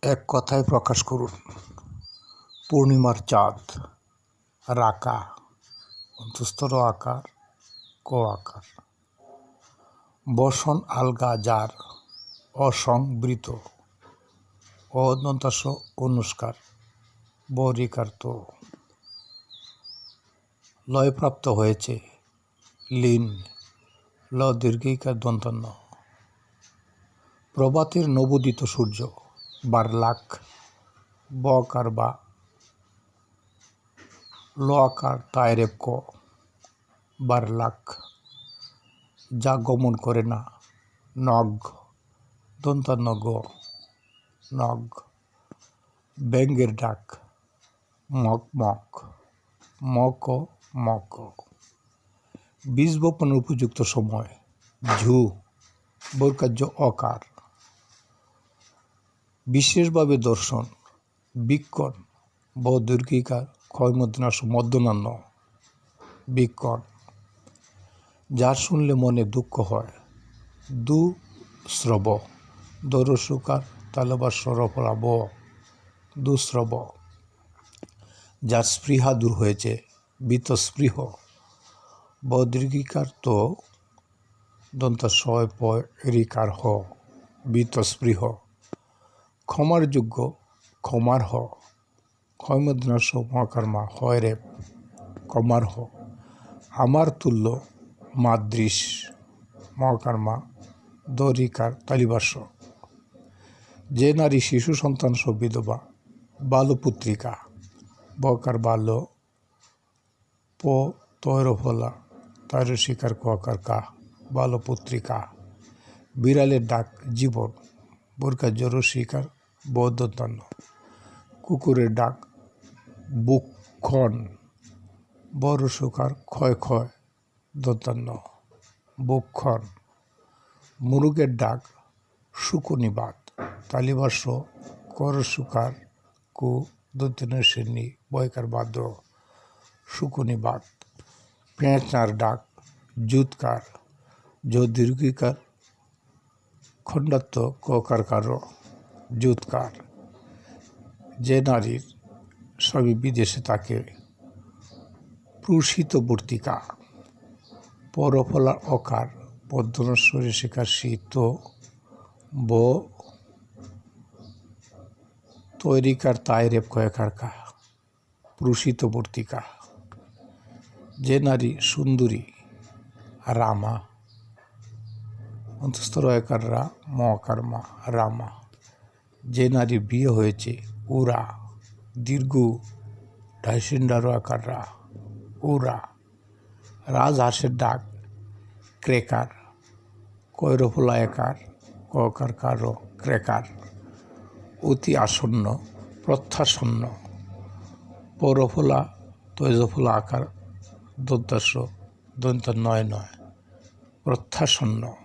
এক কথায় প্রকাশ করুন। পূর্ণিমার চাঁদ, রাকা, অন্তঃস্থ আকার, ক আকার। বসন আলগা যার, অসংবৃত, অদন্তাস অনুষ্কার, বরিকার তো। লয়প্রাপ্ত হয়েছে, লীন, ল দীর্ঘিকার দন্তান্ন। প্রভাতের নবোদিত সূর্য, বারলাখ, ব আকার বা, ল আকার তায়রেব ক, বারলাখ। যা গমন করে না, নগ, দন্তান্ন গ, নগ। ব্যাঙের ডাক, মক মক, মক মক। বীজ বপনের উপযুক্ত সময়, ঝু, বৈকার্য অকার। বিশেষভাবে দর্শন, বিক্ষণ, ব দীর্ঘিকার, ক্ষয়মধ্যনাশ মধ্যনান্য, বিক্ষণ। যার শুনলে মনে দুঃখ হয়, দুশ্রব, দরসুকার, তালবা সরফলা ব, দুশ্রব। যার স্পৃহা দূর হয়েছে, বীতস্পৃহ, ব দীর্ঘিকার তো, দন্তা শয় প রিকার হ, বীতস্পৃহ। ক্ষমার যোগ্য, ক্ষমার হ, ক্ষয়মধ্যনাশ মহাকর্মা হয় রে, কমার হ। আমার তুল্য, মাদৃশ, মহাকর্মা, দরিকার তালিবাস। যে নারী শিশু সন্তান সহ বিধবা, বালপুত্রিকা, বকার বাল্য, প তৈরফলা, তৈরশিকার কার কা, বালপুত্রিকা। বিড়ালের ডাক, জীবন, বরকার রসিকার, বৌদ্ধতান্য। কুকুরের ডাক, বুক্ষণ, বরসুকার, ক্ষয় ক্ষয়, দন্তান্ন, বুক্ষণ। মুরুগের ডাক, শুকুনিবাদ, তালিবাস, করসুকার, কু, দন্তান্ন শ্রেণী, বয়কার বাদ্য, শুকুনিবাদ। পেঁচার ডাক, জুৎকার, জ দীর্ঘিকার, খণ্ডাত্ম ককার কার, জুৎকার। যে নারীর সবই বিদেশে তাকে, প্রূষিতবর্তিকা, পরফলার অকার, পদ্মনশ্বরী শিকার শীত, ব তৈরিকার তায়রেব কয়াকার কা, প্রূষিতবর্তিকা। যে নারী সুন্দরী, রামা, অন্তঃস্থ রয়কার রা, মকার মা, রামা। যে নারী বিয়ে হয়েছে, উরা, দীর্ঘ, ঢাইসিন্ডার আকার রা, উরা। রাজহাঁসের ডাক, ক্রেকার, কৈরফলা একার, ককার কার, ক্রেকার। অতি আসন্ন, প্রত্যাসন্ন, পরফলা, তৈজফলা আকার, দন্তাস্য, দন্ত নয় নয়, প্রত্যাসন্ন।